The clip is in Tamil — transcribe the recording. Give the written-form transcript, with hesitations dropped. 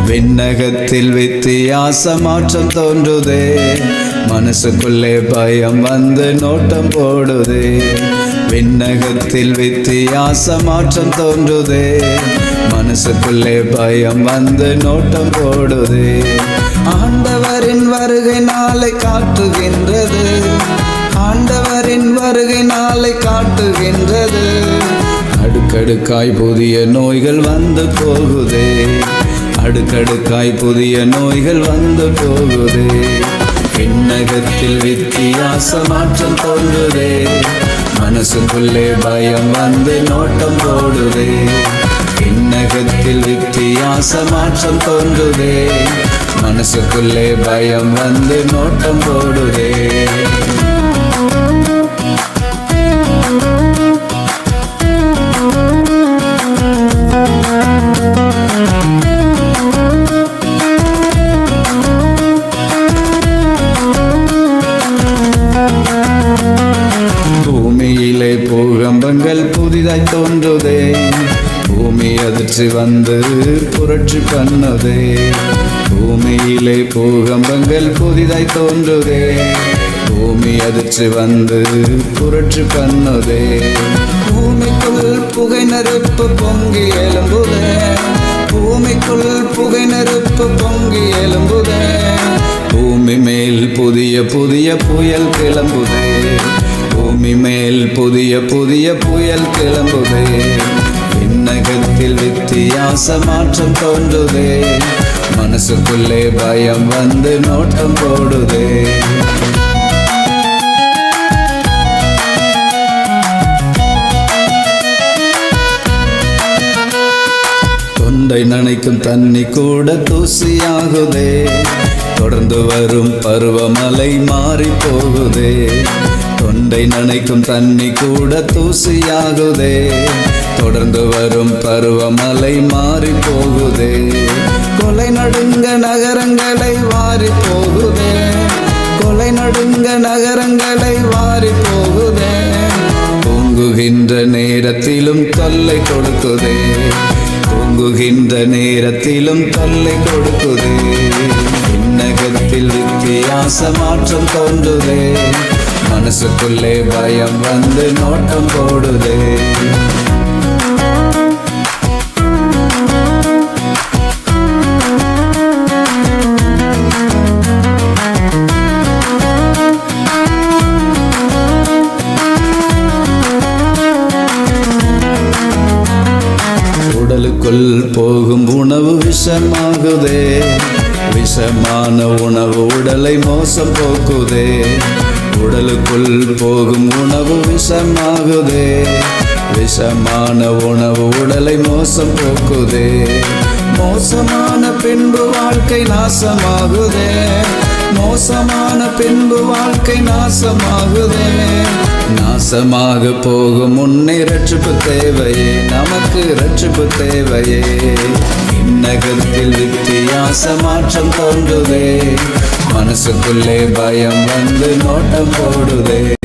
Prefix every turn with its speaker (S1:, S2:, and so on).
S1: விண்ணகத்தில் வித்தியாச மாற்றம் தோன்றுதே, மனசுக்குள்ளே பயம் வந்து நோட்டம் போடுதே. விண்ணகத்தில் வித்தியாச மாற்றம் தோன்றுதே, மனசுக்குள்ளே பயம் வந்து நோட்டம் போடுதே. ஆண்டவரின் வருகை நாளை காட்டுகின்றது, ஆண்டவரின் வருகை நாளை காட்டுகின்றது. அடுக்கடுக்காய் புதிய நோய்கள் வந்து போகுதே, அடுக்கடுக்காய் புதிய நோய்கள் வந்து போகுதே. விண்ணகத்தில் வித்தியாச மாற்றம் தோன்றுதே, மனசுக்குள்ளே பயம் வந்து நோட்டம் போடுதே. விண்ணகத்தில் வித்தியாச மாற்றம் தோன்றுதே, மனசுக்குள்ளே பயம் வந்து நோட்டம் போடுதே. பூமியிலே பூகம்பங்கள் புதிதாய் தோன்றுதே, பூமி அதிர்ச்சி வந்து புரட்சி பண்ணுதே. பூமியிலே பூகம்பங்கள் புதிதாய் தோன்றுதே, பூமி அதிர்ச்சி வந்து புரட்சி பண்ணுதே. பூமிக்குள் புகை நெருப்பு பொங்கி எழும்புதே, பூமிக்குள் புகை நெருப்பு பொங்கி எழும்புதே. பூமி மேல் புதிய புதிய புயல் கிளம்புதே, பூமி மேல் புதிய புதிய புயல் கிளம்புதே. விண்ணகத்தில் வித்தியாச மாற்றம் தோன்றுதே, மனசுக்குள்ளே பயம் வந்து நோட்டம் போடுதே. தொண்டை நனைக்கும் தண்ணி கூட தூசியாகுதே, தொடர்ந்து வரும் பருவமழை மாறி போகுதே. தொண்டை நனைக்கும் தண்ணி கூட தூசியாகுதே, தொடர்ந்து வரும் பருவமழை மாறி போகுதே. கொலை நடுங்க நகரங்களை வாரி போகுதே, கொலை நடுங்க நகரங்களை வாரி போகுதே. தூங்குகின்ற நேரத்திலும் தொல்லை கொடுக்குதே, தூங்குகின்ற நேரத்திலும் தொல்லை கொடுக்குதே. விண்ணகத்தில் வித்தியாச மாற்றம் தோன்றுதே, மனசுக்குள்ளே பயம் வந்து நோட்டம் போடுதே. உடலுக்குள் போகும் உணவு விஷமாகுதே, விஷமான உணவு உடலை மோசம் போக்குதே. உடலுக்குள் போகும் உணவு விஷமாகுதே, விஷமான உணவு உடலை மோசம் போக்குதே. மோசமான பின்பு வாழ்க்கை நாசமாகுதே, மோசமான பின்பு வாழ்க்கை நாசமாகுதே. நாசமாக போகும் முன்னே ரட்சிப்பு தேவையே, நமக்கு ரட்சிப்பு தேவையே. விண்ணகத்தில் வித்தியாச மாற்றம் தோன்றுதே, மனசுக்குள்ளே பயம் வந்து நோட்டம் போடுதே.